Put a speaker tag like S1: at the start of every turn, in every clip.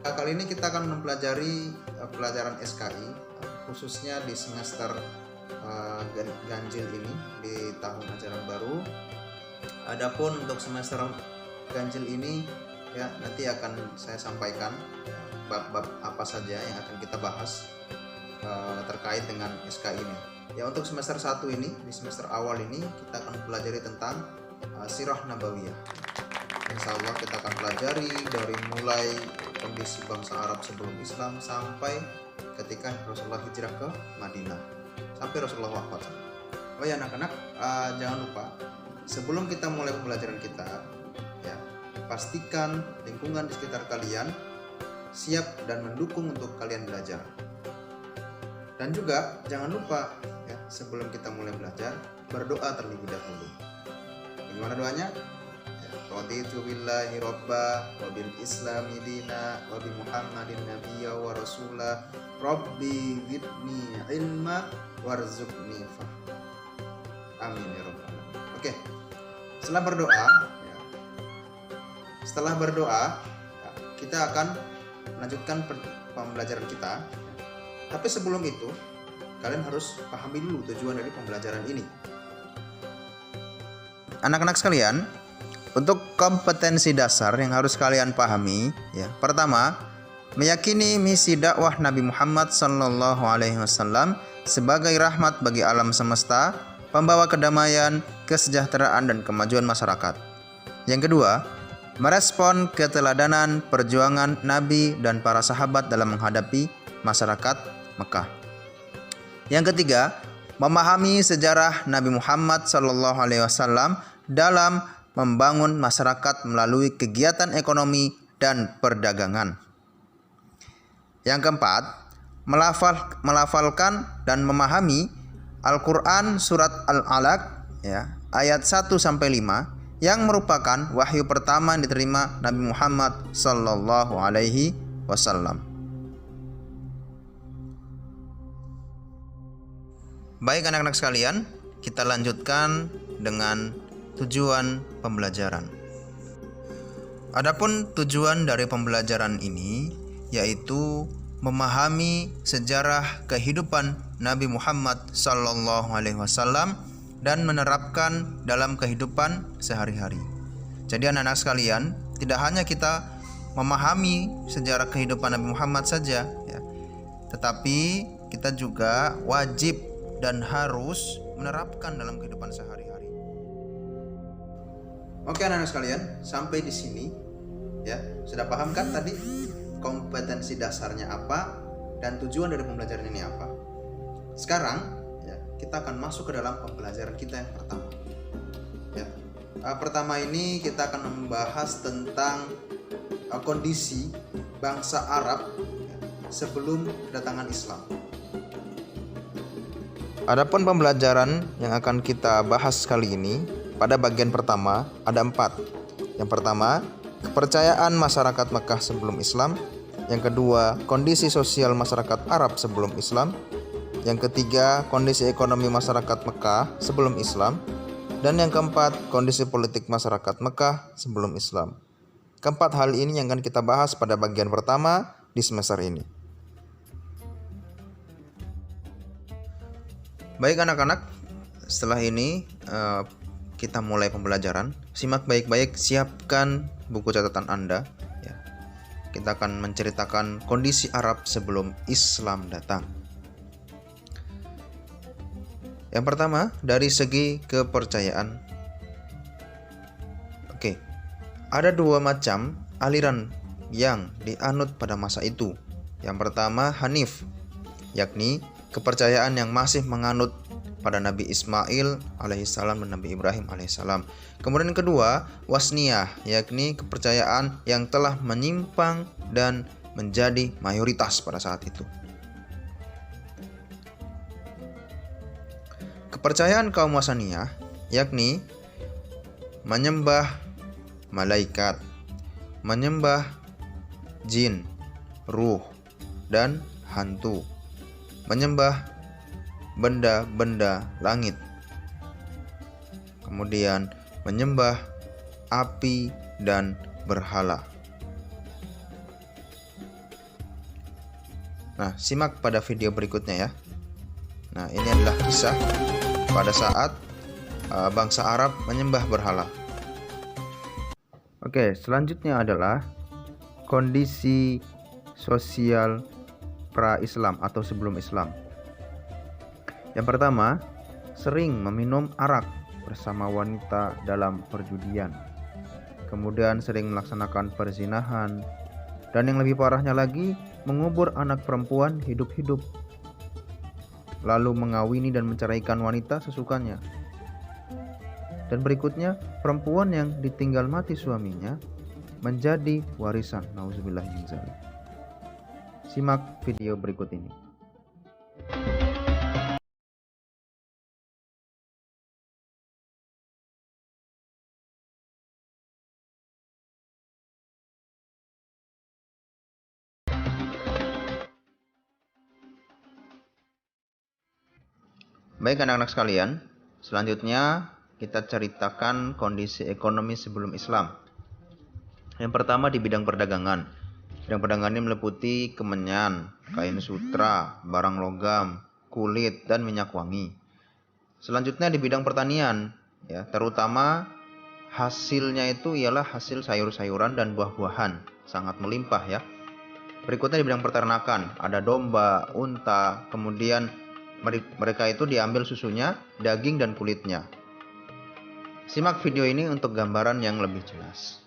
S1: Kali ini kita akan mempelajari pelajaran SKI, khususnya di semester ganjil ini di tahun ajaran baru. Adapun untuk semester ganjil ini ya nanti akan saya sampaikan bab-bab apa saja yang akan kita bahas terkait dengan SKI ini. Ya, untuk semester 1 ini, di semester awal ini kita akan pelajari tentang Sirah Nabawiyah. Insya Allah kita akan pelajari dari mulai kondisi bangsa Arab sebelum Islam sampai ketika Rasulullah hijrah ke Madinah, sampai Rasulullah wafat. Oh ya anak-anak, jangan lupa sebelum kita mulai pembelajaran kita, ya pastikan lingkungan di sekitar kalian siap dan mendukung untuk kalian belajar. Dan juga jangan lupa ya, sebelum kita mulai belajar berdoa terlebih dahulu. Gimana doanya? Raditu billahi robba wa bil islami dina wa bi muhammadin nabiyya wa rasulah rabbi zidni ilma warzuqni fahma. Amin ya rabbal alamin. Oke. Setelah berdoa kita akan melanjutkan pembelajaran kita. Tapi sebelum itu kalian harus pahami dulu tujuan dari pembelajaran ini. Anak-anak sekalian, untuk kompetensi dasar yang harus kalian pahami, ya, pertama, meyakini misi dakwah Nabi Muhammad SAW sebagai rahmat bagi alam semesta, pembawa kedamaian, kesejahteraan dan kemajuan masyarakat. Yang kedua, merespon keteladanan perjuangan Nabi dan para sahabat dalam menghadapi masyarakat Mekah. Yang ketiga, memahami sejarah Nabi Muhammad SAW dalam membangun masyarakat melalui kegiatan ekonomi dan perdagangan. Yang keempat, melafalkan dan memahami Al-Quran surat Al-Alaq ya, ayat 1-5 yang merupakan wahyu pertama yang diterima Nabi Muhammad SAW. Baik anak-anak sekalian, kita lanjutkan dengan tujuan pembelajaran. Adapun tujuan dari pembelajaran ini yaitu memahami sejarah kehidupan Nabi Muhammad SAW dan menerapkan dalam kehidupan sehari-hari. Jadi anak-anak sekalian, tidak hanya kita memahami sejarah kehidupan Nabi Muhammad saja, ya, tetapi kita juga wajib dan harus menerapkan dalam kehidupan sehari-hari. Oke anak-anak sekalian, sampai di sini ya sudah paham kan tadi kompetensi dasarnya apa dan tujuan dari pembelajaran ini apa? Sekarang ya kita akan masuk ke dalam pembelajaran kita yang pertama. Ya, pertama ini kita akan membahas tentang kondisi bangsa Arab ya, sebelum kedatangan Islam. Adapun pembelajaran yang akan kita bahas kali ini pada bagian pertama ada 4. Yang pertama, kepercayaan masyarakat Mekah sebelum Islam. Yang kedua, kondisi sosial masyarakat Arab sebelum Islam. Yang ketiga, kondisi ekonomi masyarakat Mekah sebelum Islam. Dan yang keempat, kondisi politik masyarakat Mekah sebelum Islam. Keempat hal ini yang akan kita bahas pada bagian pertama di semester ini. Baik anak-anak, setelah ini kita mulai pembelajaran. Simak baik-baik, siapkan buku catatan Anda ya. Kita akan menceritakan kondisi Arab sebelum Islam datang. Yang pertama, dari segi kepercayaan. Oke, ada 2 macam aliran yang dianut pada masa itu. Yang pertama, Hanif, yakni kepercayaan yang masih menganut pada Nabi Ismail alaihissalam dan Nabi Ibrahim alaihissalam. Kemudian kedua, Wasniyah, yakni kepercayaan yang telah menyimpang dan menjadi mayoritas pada saat itu. Kepercayaan kaum Wasniyah yakni menyembah malaikat, menyembah jin, ruh, dan hantu, menyembah benda-benda langit, kemudian menyembah api dan berhala. Nah, simak pada video berikutnya ya. Nah, ini adalah kisah pada saat bangsa Arab menyembah berhala. Oke, selanjutnya adalah kondisi sosial pra-Islam atau sebelum Islam. Yang pertama, sering meminum arak bersama wanita dalam perjudian. Kemudian sering melaksanakan perzinahan. Dan yang lebih parahnya lagi, mengubur anak perempuan hidup-hidup. Lalu mengawini dan menceraikan wanita sesukanya. Dan berikutnya, perempuan yang ditinggal mati suaminya menjadi warisan. Nauzubillah min dzalik. Simak video berikut ini. Baik anak-anak sekalian, selanjutnya kita ceritakan kondisi ekonomi sebelum Islam. Yang pertama di bidang perdagangan. Bidang perdagangan ini meliputi kemenyan, kain sutra, barang logam, kulit, dan minyak wangi. Selanjutnya di bidang pertanian, ya, terutama hasilnya itu ialah hasil sayur-sayuran dan buah-buahan, sangat melimpah ya. Berikutnya di bidang peternakan, ada domba, unta, kemudian mereka itu diambil susunya, daging, dan kulitnya. Simak video ini untuk gambaran yang lebih jelas.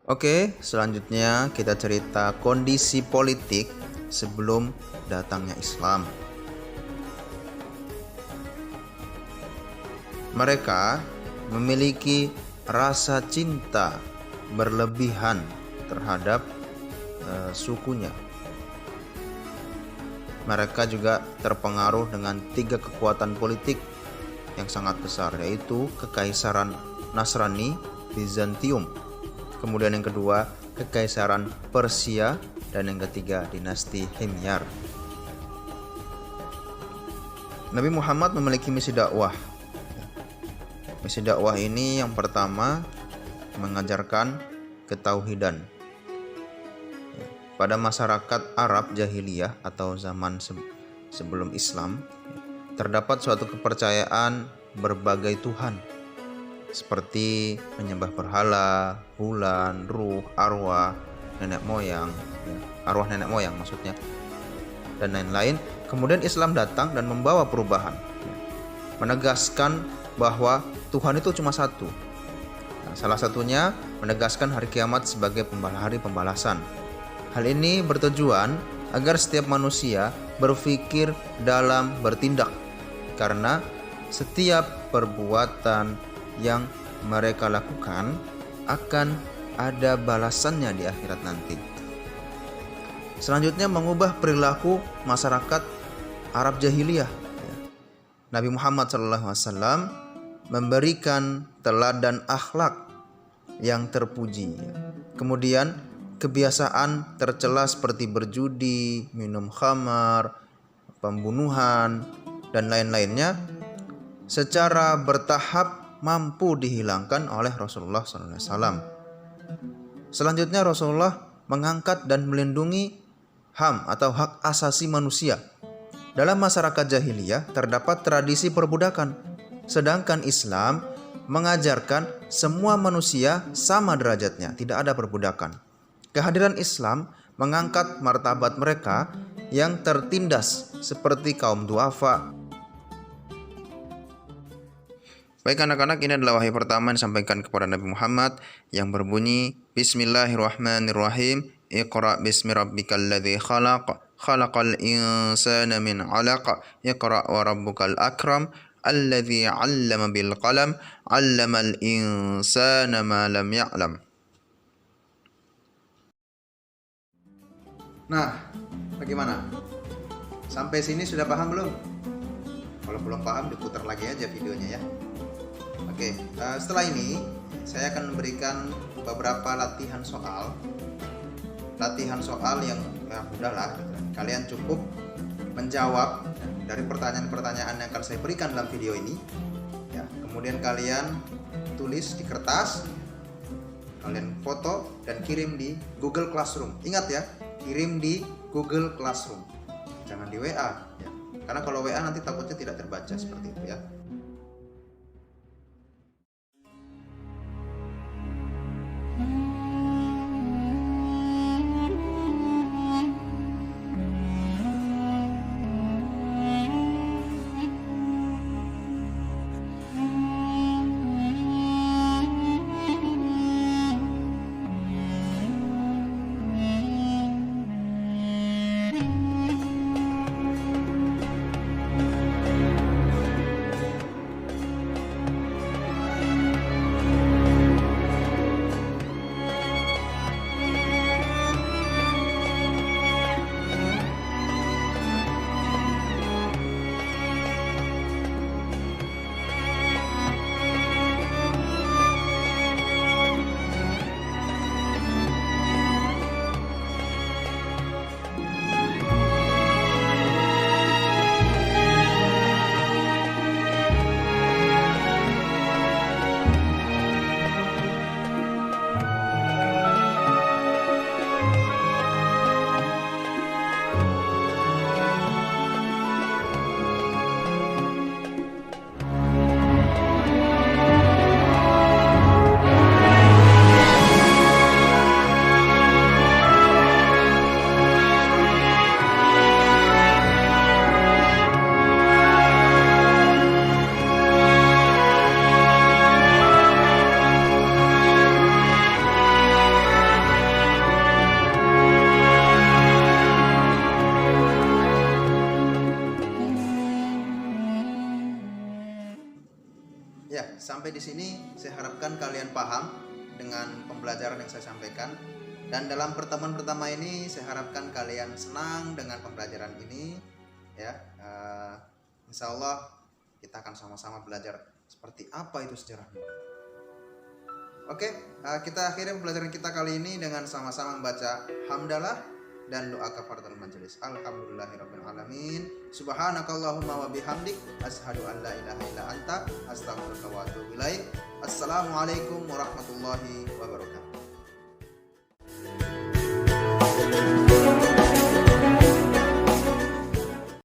S1: Oke, selanjutnya kita cerita kondisi politik sebelum datangnya Islam. Mereka memiliki rasa cinta berlebihan terhadap sukunya. Mereka juga terpengaruh dengan 3 kekuatan politik yang sangat besar, yaitu Kekaisaran Nasrani Bizantium, kemudian yang kedua Kekaisaran Persia, dan yang ketiga dinasti Himyar. Nabi Muhammad memiliki misi dakwah. Misi dakwah ini yang pertama mengajarkan ketauhidan. Pada masyarakat Arab jahiliyah atau zaman sebelum Islam, terdapat suatu kepercayaan berbagai Tuhan, seperti menyembah berhala, bulan, ruh, arwah, nenek moyang, arwah nenek moyang maksudnya, dan lain-lain. Kemudian Islam datang dan membawa perubahan, menegaskan bahwa Tuhan itu cuma satu. Nah, salah satunya menegaskan hari kiamat sebagai hari pembalasan. Hal ini bertujuan agar setiap manusia berpikir dalam bertindak, karena setiap perbuatan yang mereka lakukan akan ada balasannya di akhirat nanti. Selanjutnya mengubah perilaku masyarakat Arab jahiliyah. Nabi Muhammad SAW memberikan teladan akhlak yang terpuji. Kemudian kebiasaan tercela seperti berjudi, minum khamar, pembunuhan, dan lain-lainnya secara bertahap mampu dihilangkan oleh Rasulullah SAW. Selanjutnya Rasulullah mengangkat dan melindungi HAM atau hak asasi manusia. Dalam masyarakat jahiliyah terdapat tradisi perbudakan, sedangkan Islam mengajarkan semua manusia sama derajatnya, tidak ada perbudakan. Kehadiran Islam mengangkat martabat mereka yang tertindas seperti kaum duafa. Baik anak-anak, ini adalah wahyu pertama yang disampaikan kepada Nabi Muhammad yang berbunyi Bismillahirrahmanirrahim. Iqra bismi rabbikal ladzi khalaq, khalaqal insana min 'alaq, iqra wa rabbukal akram, alladzi 'allama bil qalam, 'allamal insana ma lam ya'lam. Nah, bagaimana? Sampai sini sudah paham belum? Kalau belum paham diputar lagi aja videonya ya. Oke, setelah ini saya akan memberikan beberapa latihan soal yang mudah lah. Kalian cukup menjawab dari pertanyaan-pertanyaan yang akan saya berikan dalam video ini. Kemudian kalian tulis di kertas, kalian foto dan kirim di Google Classroom. Ingat ya, kirim di Google Classroom, jangan di WA ya. Karena kalau WA nanti takutnya tidak terbaca seperti itu ya. Ya, sampai di sini saya harapkan kalian paham dengan pembelajaran yang saya sampaikan. Dan dalam pertemuan pertama ini saya harapkan kalian senang dengan pembelajaran ini ya. Insya Allah kita akan sama-sama belajar seperti apa itu sejarah. Oke, kita akhiri pembelajaran kita kali ini dengan sama-sama membaca hamdalah dan doa kafaratul majelis. Alhamdulillahirabbil alamin. Subhanakallahumma wa bihamdik asyhadu an la ilaha illa anta astaghfiruka wa atubu ilaik. Assalamualaikum warahmatullahi wabarakatuh.